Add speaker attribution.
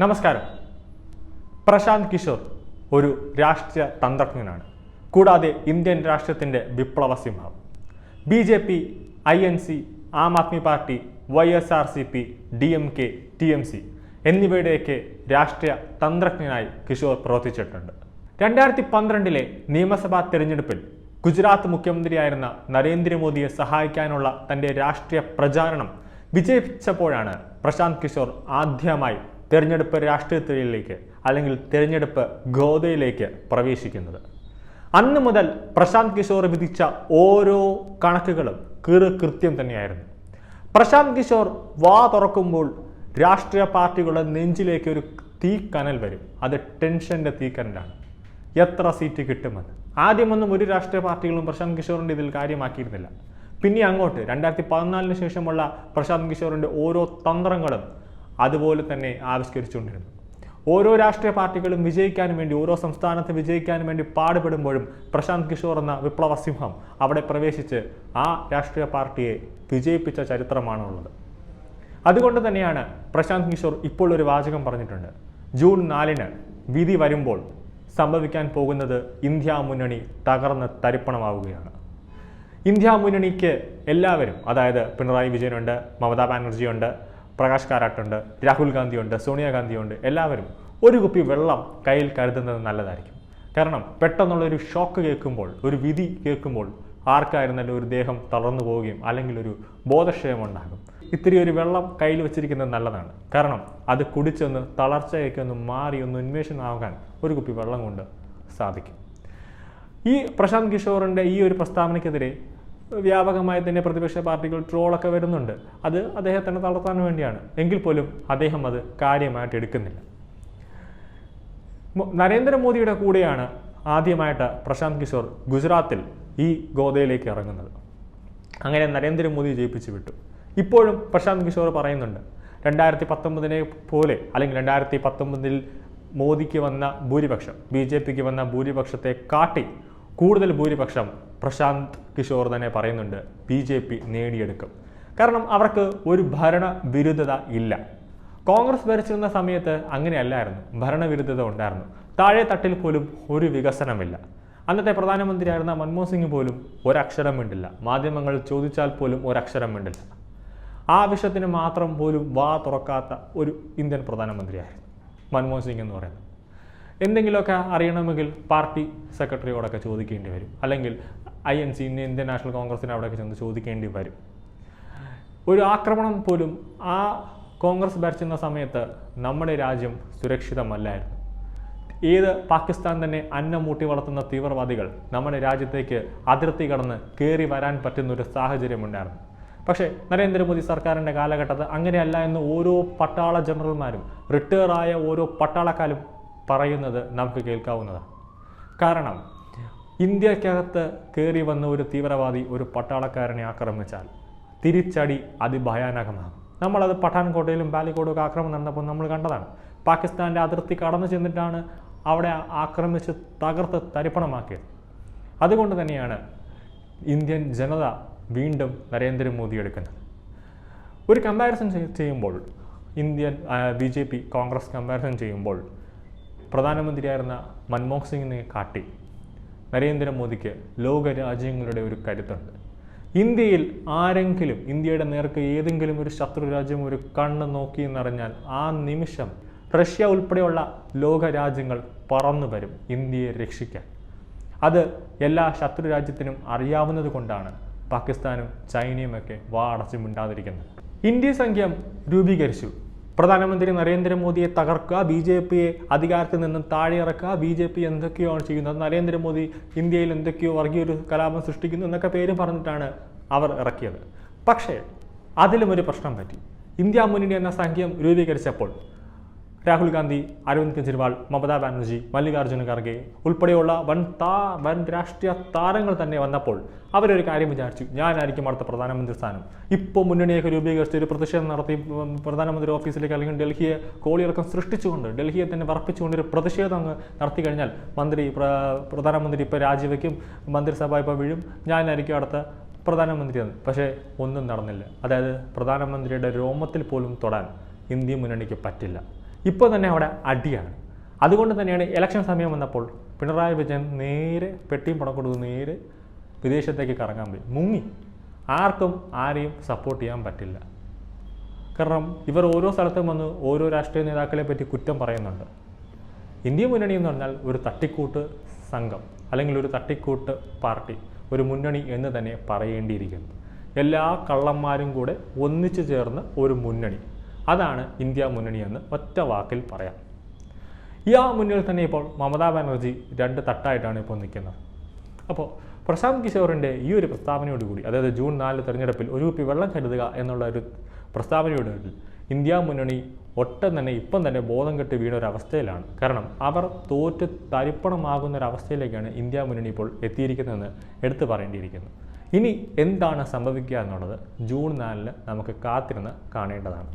Speaker 1: നമസ്കാരം. പ്രശാന്ത് കിഷോർ ഒരു രാഷ്ട്രീയ തന്ത്രജ്ഞനാണ്. കൂടാതെ ഇന്ത്യൻ രാഷ്ട്രീയത്തിൻ്റെ വിപ്ലവ സിംഹം. BJP, INC, Aam Aadmi Party, YSRCP, DMK, TMC എന്നിവയുടെയൊക്കെ രാഷ്ട്രീയ തന്ത്രജ്ഞനായി കിഷോർ പ്രവർത്തിച്ചിട്ടുണ്ട്. 2012 നിയമസഭാ തെരഞ്ഞെടുപ്പിൽ ഗുജറാത്ത് മുഖ്യമന്ത്രിയായിരുന്ന നരേന്ദ്രമോദിയെ സഹായിക്കാനുള്ള തൻ്റെ രാഷ്ട്രീയ പ്രചാരണം വിജയിച്ചപ്പോഴാണ് പ്രശാന്ത് കിഷോർ ആദ്യമായി തെരഞ്ഞെടുപ്പ് രാഷ്ട്രീയത്തിലേക്ക് അല്ലെങ്കിൽ തെരഞ്ഞെടുപ്പ് ഗോദയിലേക്ക് പ്രവേശിക്കുന്നത്. അന്ന് മുതൽ പ്രശാന്ത് കിഷോർ വിധിച്ച ഓരോ കണക്കുകളും കൃത്യം തന്നെയായിരുന്നു. പ്രശാന്ത് കിഷോർ വാ തുറക്കുമ്പോൾ രാഷ്ട്രീയ പാർട്ടികളുടെ നെഞ്ചിലേക്ക് ഒരു തീക്കനൽ വരും. അത് ടെൻഷൻ്റെ തീക്കനലാണ്. എത്ര സീറ്റ് കിട്ടുമെന്ന്. ആദ്യമൊന്നും ഒരു രാഷ്ട്രീയ പാർട്ടികളും പ്രശാന്ത് കിഷോറിൻ്റെ ഇതിൽ കാര്യമാക്കിയിരുന്നില്ല. പിന്നെ അങ്ങോട്ട് 2014 ശേഷമുള്ള പ്രശാന്ത് കിഷോറിൻ്റെ ഓരോ തന്ത്രങ്ങളും അതുപോലെ തന്നെ ആവിഷ്കരിച്ചുകൊണ്ടിരുന്നു. ഓരോ രാഷ്ട്രീയ പാർട്ടികളും വിജയിക്കാനും വേണ്ടി, ഓരോ സംസ്ഥാനത്ത് വിജയിക്കാനും വേണ്ടി പാടുപെടുമ്പോഴും പ്രശാന്ത് കിഷോർ എന്ന വിപ്ലവ സിംഹം അവിടെ പ്രവേശിച്ച് ആ രാഷ്ട്രീയ പാർട്ടിയെ വിജയിപ്പിച്ച ചരിത്രമാണുള്ളത്. അതുകൊണ്ട് തന്നെയാണ് പ്രശാന്ത് കിഷോർ ഇപ്പോൾ ഒരു വാചകം പറഞ്ഞിട്ടുണ്ട്. ജൂൺ 4 വിധി വരുമ്പോൾ സംഭവിക്കാൻ പോകുന്നത് ഇന്ത്യ മുന്നണി തകർന്ന് തരിപ്പണമാവുകയാണ്. ഇന്ത്യ മുന്നണിക്ക് എല്ലാവരും, അതായത് പിണറായി വിജയനുണ്ട്, മമതാ ബാനർജിയുണ്ട്, പ്രകാശ് കാരാട്ടുണ്ട്, രാഹുൽ ഗാന്ധിയുണ്ട്, സോണിയാഗാന്ധിയുണ്ട്, എല്ലാവരും ഒരു കുപ്പി വെള്ളം കയ്യിൽ കരുതുന്നത് നല്ലതായിരിക്കും. കാരണം പെട്ടെന്നുള്ളൊരു ഷോക്ക് കേൾക്കുമ്പോൾ, ഒരു വിധി കേൾക്കുമ്പോൾ ആർക്കായിരുന്നാലും ഒരു ദേഹം തളർന്നു പോവുകയും അല്ലെങ്കിൽ ഒരു ബോധക്ഷയം ഉണ്ടാകും. ഇത്തിരി ഒരു വെള്ളം കയ്യിൽ വെച്ചിരിക്കുന്നത് നല്ലതാണ്. കാരണം അത് കുടിച്ചൊന്ന് തളർച്ചയൊക്കെ ഒന്ന് മാറി ഒന്ന് ഉന്മേഷമാകാൻ ഒരു കുപ്പി വെള്ളം കൊണ്ട് സാധിക്കും. ഈ പ്രശാന്ത് കിഷോറിൻ്റെ ഈ ഒരു പ്രസ്താവനയ്ക്കെതിരെ വ്യാപകമായി തന്നെ പ്രതിപക്ഷ പാർട്ടികൾ ട്രോളൊക്കെ വരുന്നുണ്ട്. അത് അദ്ദേഹത്തിനെ തളർത്താൻ വേണ്ടിയാണ്. എങ്കിൽ പോലും അദ്ദേഹം അത് കാര്യമായിട്ട് എടുക്കുന്നില്ല. നരേന്ദ്രമോദിയുടെ കൂടെയാണ് ആദ്യമായിട്ട് പ്രശാന്ത് കിഷോർ ഗുജറാത്തിൽ ഈ ഗോദയിലേക്ക് ഇറങ്ങുന്നത്. അങ്ങനെ നരേന്ദ്രമോദി ജയിപ്പിച്ചു വിട്ടു. ഇപ്പോഴും പ്രശാന്ത് കിഷോർ പറയുന്നുണ്ട്, 2019 പോലെ അല്ലെങ്കിൽ 2019 മോദിക്ക് വന്ന ഭൂരിപക്ഷം, BJPക്ക് വന്ന ഭൂരിപക്ഷത്തെ കാട്ടി കൂടുതൽ ഭൂരിപക്ഷം പ്രശാന്ത് കിഷോർ തന്നെ പറയുന്നുണ്ട് BJP നേടിയെടുക്കും. കാരണം അവർക്ക് ഒരു ഭരണവിരുദ്ധത ഇല്ല. കോൺഗ്രസ് ഭരിച്ചിരുന്ന സമയത്ത് അങ്ങനെയല്ലായിരുന്നു. ഭരണവിരുദ്ധത ഉണ്ടായിരുന്നു. താഴെ തട്ടിൽ പോലും ഒരു വികസനമില്ല. അന്നത്തെ പ്രധാനമന്ത്രിയായിരുന്ന മൻമോഹൻ സിംഗ് പോലും ഒരക്ഷരം മിണ്ടില്ല. മാധ്യമങ്ങൾ ചോദിച്ചാൽ പോലും ഒരക്ഷരം മിണ്ടില്ല. ആവശ്യത്തിന് മാത്രം പോലും വാ തുറക്കാത്ത ഒരു ഇന്ത്യൻ പ്രധാനമന്ത്രിയായിരുന്നു മൻമോഹൻ സിംഗ് എന്ന് പറയുന്നത്. എന്തെങ്കിലുമൊക്കെ അറിയണമെങ്കിൽ പാർട്ടി സെക്രട്ടറിയോടൊക്കെ ചോദിക്കേണ്ടി വരും, അല്ലെങ്കിൽ INC, ഇന്ത്യൻ നാഷണൽ കോൺഗ്രസിന് അവിടെയൊക്കെ ചെന്ന് ചോദിക്കേണ്ടി വരും. ഒരു ആക്രമണം പോലും ആ കോൺഗ്രസ് ഭരിച്ചിരുന്ന സമയത്ത് നമ്മുടെ രാജ്യം സുരക്ഷിതമല്ലായിരുന്നു. ഏത് പാകിസ്ഥാൻ തന്നെ അന്നം മൂട്ടി വളർത്തുന്ന തീവ്രവാദികൾ നമ്മുടെ രാജ്യത്തേക്ക് അതിർത്തി കടന്ന് കയറി വരാൻ പറ്റുന്ന ഒരു സാഹചര്യമുണ്ടായിരുന്നു. പക്ഷേ നരേന്ദ്രമോദി സർക്കാരിൻ്റെ കാലഘട്ടത്തിൽ അങ്ങനെയല്ല എന്ന് ഓരോ പട്ടാള ജനറൽമാരും, റിട്ടയറായ ഓരോ പട്ടാളക്കാരും പറയുന്നത് നമുക്ക് കേൾക്കാവുന്നതാണ്. കാരണം ഇന്ത്യക്കകത്ത് കയറി വന്ന ഒരു തീവ്രവാദി ഒരു പട്ടാളക്കാരനെ ആക്രമിച്ചാൽ തിരിച്ചടി അതിഭയാനകമാകും. നമ്മളത് പഠാൻകോട്ടയിലും ബാലിക്കോടും ഒക്കെ ആക്രമണം നടന്നപ്പോൾ നമ്മൾ കണ്ടതാണ്. പാകിസ്ഥാൻ്റെ അതിർത്തി കടന്നു ചെന്നിട്ടാണ് അവിടെ ആക്രമിച്ച് തകർത്ത് തരിപ്പണമാക്കിയത്. അതുകൊണ്ട് തന്നെയാണ് ഇന്ത്യൻ ജനത വീണ്ടും നരേന്ദ്രമോദി എടുക്കുന്നത്. ഒരു കമ്പാരിസൺ ചെയ്യുമ്പോൾ ഇന്ത്യൻ BJP കോൺഗ്രസ് കമ്പാരിസൺ ചെയ്യുമ്പോൾ പ്രധാനമന്ത്രിയായിരുന്ന മൻമോഹൻ സിംഗിനെ കാട്ടി നരേന്ദ്രമോദിക്ക് ലോകരാജ്യങ്ങളുടെ ഒരു കരുത്തുണ്ട്. ഇന്ത്യയിൽ ആരെങ്കിലും ഇന്ത്യയുടെ നേർക്ക് ഏതെങ്കിലും ഒരു ശത്രു രാജ്യം ഒരു കണ്ണ് നോക്കി എന്നറിഞ്ഞാൽ ആ നിമിഷം റഷ്യ ഉൾപ്പെടെയുള്ള ലോകരാജ്യങ്ങൾ പറന്നു വരും ഇന്ത്യയെ രക്ഷിക്കാൻ. അത് എല്ലാ ശത്രു രാജ്യത്തിനും അറിയാവുന്നത് കൊണ്ടാണ് പാകിസ്ഥാനും ചൈനയുമൊക്കെ വാ അടച്ചു മിണ്ടാതിരിക്കുന്നത്. ഇന്ത്യ സഖ്യം രൂപീകരിച്ചു. പ്രധാനമന്ത്രി നരേന്ദ്രമോദിയെ തകർക്കുക, BJPയെ അധികാരത്തിൽ നിന്നും താഴെ ഇറക്കുക, BJP എന്തൊക്കെയാണ് ചെയ്യുന്നത്, നരേന്ദ്രമോദി ഇന്ത്യയിൽ എന്തൊക്കെയോ വർഗീയൊരു കലാപം സൃഷ്ടിക്കുന്നു എന്നൊക്കെ പേരും പറഞ്ഞിട്ടാണ് അവർ ഇറക്കിയത്. പക്ഷേ അതിലും ഒരു പ്രശ്നം പറ്റി. ഇന്ത്യ മുന്നണി എന്ന സഖ്യം രൂപീകരിച്ചപ്പോൾ രാഹുൽ ഗാന്ധി, അരവിന്ദ് കെജ്രിവാൾ, മമതാ ബാനർജി, മല്ലികാർജ്ജുന ഖാർഗെ ഉൾപ്പെടെയുള്ള വൻ രാഷ്ട്രീയ താരങ്ങൾ തന്നെ വന്നപ്പോൾ അവരൊരു കാര്യം വിചാരിച്ചു, ഞാനായിരിക്കും അടുത്ത പ്രധാനമന്ത്രി സ്ഥാനം. ഇപ്പോൾ മുന്നണിയൊക്കെ രൂപീകരിച്ച് ഒരു പ്രതിഷേധം നടത്തി പ്രധാനമന്ത്രി ഓഫീസിലേക്ക് അല്ലെങ്കിൽ ഡൽഹിയെ കോളിയിറക്കം സൃഷ്ടിച്ചുകൊണ്ട്, ഡൽഹിയെ തന്നെ വറപ്പിച്ചുകൊണ്ട് ഒരു പ്രതിഷേധം നടത്തി കഴിഞ്ഞാൽ പ്രധാനമന്ത്രി ഇപ്പോൾ രാജിവെക്കും, മന്ത്രിസഭ ഇപ്പോൾ വീഴും, ഞാനായിരിക്കും അടുത്ത പ്രധാനമന്ത്രിയാണ്. പക്ഷേ ഒന്നും നടന്നില്ല. അതായത് പ്രധാനമന്ത്രിയുടെ രോമത്തിൽ പോലും തൊടാൻ ഇന്ത്യ മുന്നണിക്ക് പറ്റില്ല. ഇപ്പോൾ തന്നെ അവിടെ അടിയാണ്. അതുകൊണ്ട് തന്നെയാണ് ഇലക്ഷൻ സമയം വന്നപ്പോൾ പിണറായി വിജയൻ നേരെ പെട്ടിയും പണം കൊടുത്ത് നേരെ വിദേശത്തേക്ക് കറങ്ങാൻ പോയി, മുങ്ങി. ആർക്കും ആരെയും സപ്പോർട്ട് ചെയ്യാൻ പറ്റില്ല. കാരണം ഇവർ ഓരോ സ്ഥലത്തും വന്ന് ഓരോ രാഷ്ട്രീയ നേതാക്കളെ പറ്റി കുറ്റം പറയുന്നുണ്ട്. ഇന്ത്യ മുന്നണി എന്ന് പറഞ്ഞാൽ ഒരു തട്ടിക്കൂട്ട് സംഘം അല്ലെങ്കിൽ ഒരു തട്ടിക്കൂട്ട് പാർട്ടി, ഒരു മുന്നണി എന്ന് തന്നെ പറയേണ്ടിയിരിക്കുന്നു. എല്ലാ കള്ളന്മാരും കൂടെ ഒന്നിച്ചു ചേർന്ന ഒരു മുന്നണി, അതാണ് ഇന്ത്യ മുന്നണി എന്ന് ഒറ്റ വാക്കിൽ പറയാം. ഈ മുന്നിൽ തന്നെ ഇപ്പോൾ മമതാ ബാനർജി 2 തട്ടായിട്ടാണ് ഇപ്പോൾ നിൽക്കുന്നത്. അപ്പോൾ പ്രശാന്ത് കിഷോറിൻ്റെ ഈ ഒരു പ്രസ്താവനയോടുകൂടി, അതായത് ജൂൺ 4 തെരഞ്ഞെടുപ്പിൽ ഒരു കുപ്പി വെള്ളം കരുതുക എന്നുള്ള ഒരു പ്രസ്താവനയോടുകൂടി ഇന്ത്യ മുന്നണി ഒട്ടും തന്നെ ഇപ്പം തന്നെ ബോധം കെട്ട് വീണ ഒരവസ്ഥയിലാണ്. കാരണം അവർ തോറ്റ് തരിപ്പണമാകുന്ന ഒരവസ്ഥയിലേക്കാണ് ഇന്ത്യ മുന്നണി ഇപ്പോൾ എത്തിയിരിക്കുന്നതെന്ന് എടുത്തു പറയേണ്ടിയിരിക്കുന്നു. ഇനി എന്താണ് സംഭവിക്കുക എന്നുള്ളത് ജൂൺ 4 നമുക്ക് കാത്തിരുന്ന് കാണേണ്ടതാണ്.